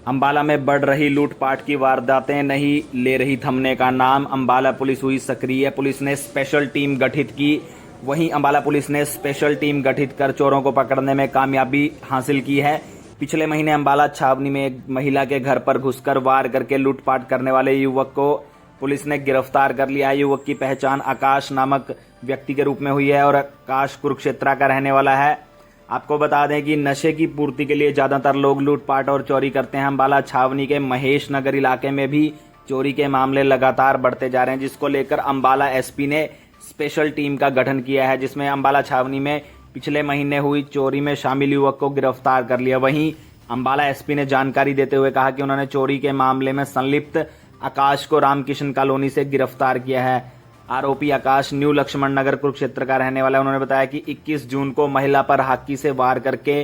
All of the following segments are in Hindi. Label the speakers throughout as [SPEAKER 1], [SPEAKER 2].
[SPEAKER 1] अंबाला में बढ़ रही लूटपाट की वारदातें नहीं ले रही थमने का नाम। अंबाला पुलिस हुई सक्रिय, पुलिस ने स्पेशल टीम गठित की। वहीं अंबाला पुलिस ने स्पेशल टीम गठित कर चोरों को पकड़ने में कामयाबी हासिल की है। पिछले महीने अंबाला छावनी में एक महिला के घर पर घुसकर वार करके लूटपाट करने वाले युवक को पुलिस ने गिरफ्तार कर लिया है। युवक की पहचान आकाश नामक व्यक्ति के रूप में हुई है और आकाश कुरुक्षेत्र का रहने वाला है। आपको बता दें कि नशे की पूर्ति के लिए ज्यादातर लोग लूटपाट और चोरी करते हैं। अंबाला छावनी के महेश नगर इलाके में भी चोरी के मामले लगातार बढ़ते जा रहे हैं, जिसको लेकर अंबाला एसपी ने स्पेशल टीम का गठन किया है, जिसमें अंबाला छावनी में पिछले महीने हुई चोरी में शामिल युवक को गिरफ्तार कर लिया। वहीं अंबाला एसपी ने जानकारी देते हुए कहा कि उन्होंने चोरी के मामले में संलिप्त आकाश को रामकिशन कॉलोनी से गिरफ्तार किया है। आरोपी आकाश न्यू लक्ष्मण नगर कुरुक्षेत्र का रहने वाला है। उन्होंने बताया कि 21 जून को महिला पर हाकी से वार करके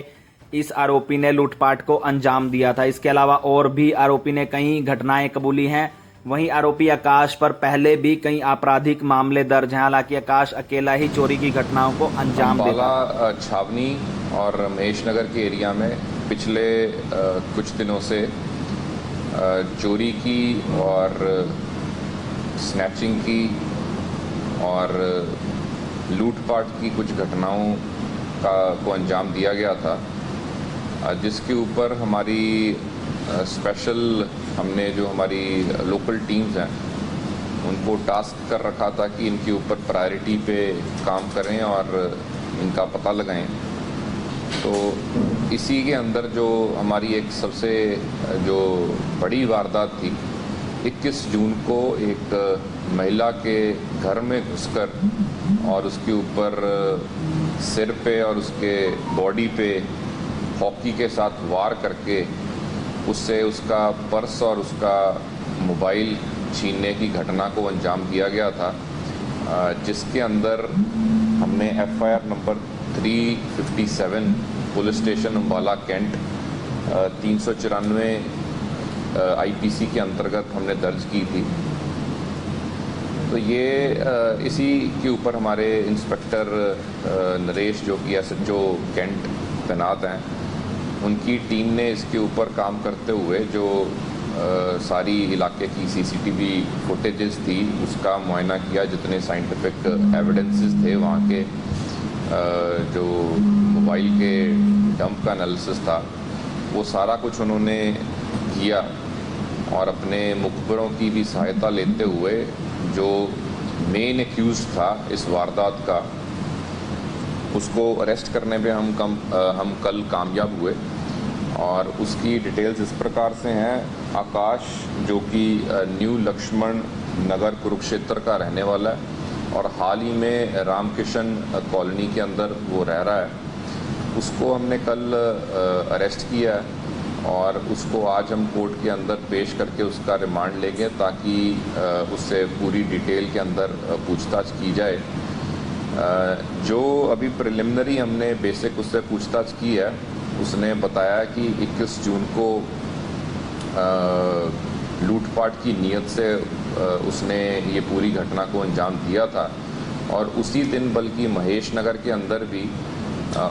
[SPEAKER 1] इस आरोपी ने लूटपाट को अंजाम दिया था। इसके अलावा और भी आरोपी ने कई घटनाएं कबूली हैं। वहीं आरोपी आकाश पर पहले भी कई आपराधिक मामले दर्ज हैं। हालांकि आकाश अकेला ही चोरी की घटनाओं को अंजाम देता था।
[SPEAKER 2] अंबाला छावनी और महेश नगर के एरिया में पिछले कुछ दिनों से चोरी की और स्नैचिंग की और लूटपाट की कुछ घटनाओं को अंजाम दिया गया था, जिसके ऊपर हमारी स्पेशल हमने जो हमारी लोकल टीम्स हैं उनको टास्क कर रखा था कि इनके ऊपर प्रायोरिटी पे काम करें और इनका पता लगाएं। तो इसी के अंदर जो हमारी एक सबसे जो बड़ी वारदात थी, 21 जून को एक महिला के घर में घुसकर और उसके ऊपर सिर पे और उसके बॉडी पे हॉकी के साथ वार करके उससे उसका पर्स और उसका मोबाइल छीनने की घटना को अंजाम दिया गया था, जिसके अंदर हमने FIR number 357 police station Ambala cantt 394 IPC के अंतर्गत हमने दर्ज की थी। तो ये इसी के ऊपर हमारे इंस्पेक्टर नरेश जो कि एसएचओ कैंट तैनात हैं, उनकी टीम ने इसके ऊपर काम करते हुए जो सारी इलाके की सीसीटीवी फुटेजेस थी उसका मुआयना किया। जितने साइंटिफिक एविडेंसेस थे वहाँ के, जो मोबाइल के डंप का एनालिसिस था, वो सारा कुछ उन्होंने किया और अपने मुखबिरों की भी सहायता लेते हुए जो मेन एक्यूज था इस वारदात का, उसको अरेस्ट करने पे हम कल कामयाब हुए। और उसकी डिटेल्स इस प्रकार से हैं। आकाश जो कि न्यू लक्ष्मण नगर कुरुक्षेत्र का रहने वाला है और हाल ही में रामकिशन कॉलोनी के अंदर वो रह रहा है, उसको हमने कल अरेस्ट किया है और उसको आज हम कोर्ट के अंदर पेश करके उसका रिमांड लेंगे ताकि उससे पूरी डिटेल के अंदर पूछताछ की जाए। जो अभी प्रिलिमिनरी हमने बेसिक उससे पूछताछ की है, उसने बताया कि 21 जून को लूटपाट की नीयत से उसने ये पूरी घटना को अंजाम दिया था और उसी दिन बल्कि महेश नगर के अंदर भी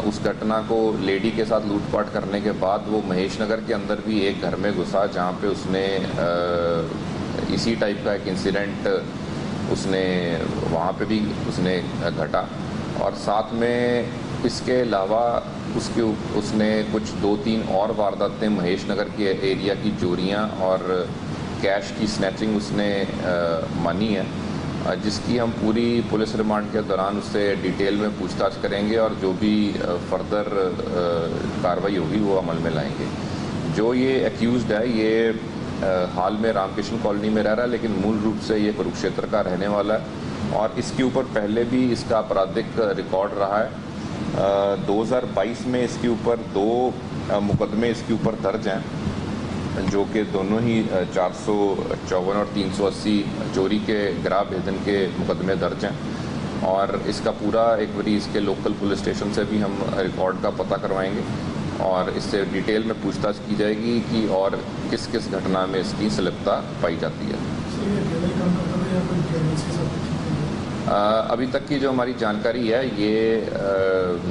[SPEAKER 2] उस घटना को लेडी के साथ लूटपाट करने के बाद वो महेश नगर के अंदर भी एक घर में घुसा जहाँ पे उसने इसी टाइप का एक इंसिडेंट उसने वहाँ पे भी उसने घटा। और साथ में इसके अलावा उसने कुछ 2-3 और वारदातें महेश नगर के एरिया की चोरियाँ और कैश की स्नैचिंग उसने मानी है, जिसकी हम पूरी पुलिस रिमांड के दौरान उससे डिटेल में पूछताछ करेंगे और जो भी फर्दर कार्रवाई होगी वो अमल में लाएंगे। जो ये एक्यूज्ड है ये हाल में रामकिशन कॉलोनी में रह रहा है, लेकिन मूल रूप से ये कुरुक्षेत्र का रहने वाला है और इसके ऊपर पहले भी इसका आपराधिक रिकॉर्ड रहा है। 2022 में इसके ऊपर 2 मुकदमे इसके ऊपर दर्ज हैं, जो कि दोनों ही 454 और 380 चोरी के गिरह भेदन के मुकदमे दर्ज हैं। और इसका पूरा एक बारी इसके लोकल पुलिस स्टेशन से भी हम रिकॉर्ड का पता करवाएंगे और इससे डिटेल में पूछताछ की जाएगी कि और किस किस घटना में इसकी संलिप्तता पाई जाती है। अभी तक की जो हमारी जानकारी है, ये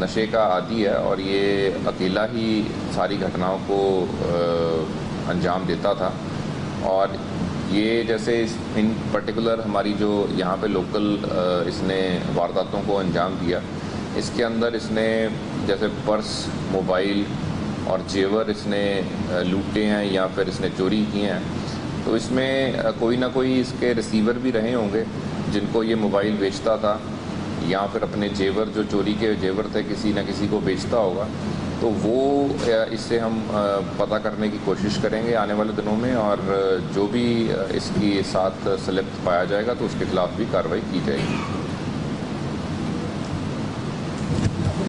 [SPEAKER 2] नशे का आदी है और ये अकेला ही सारी घटनाओं को अंजाम देता था। और ये जैसे इन पर्टिकुलर हमारी जो यहाँ पे लोकल इसने वारदातों को अंजाम दिया, इसके अंदर इसने जैसे पर्स, मोबाइल और जेवर इसने लूटे हैं या फिर इसने चोरी किए हैं। तो इसमें कोई ना कोई इसके रिसीवर भी रहे होंगे जिनको ये मोबाइल बेचता था, या फिर अपने जेवर जो चोरी के जेवर थे किसी न किसी को बेचता होगा। तो वो इससे हम पता करने की कोशिश करेंगे आने वाले दिनों में, और जो भी इसकी साथ संलिप्त पाया जाएगा तो उसके खिलाफ भी कार्रवाई की जाएगी।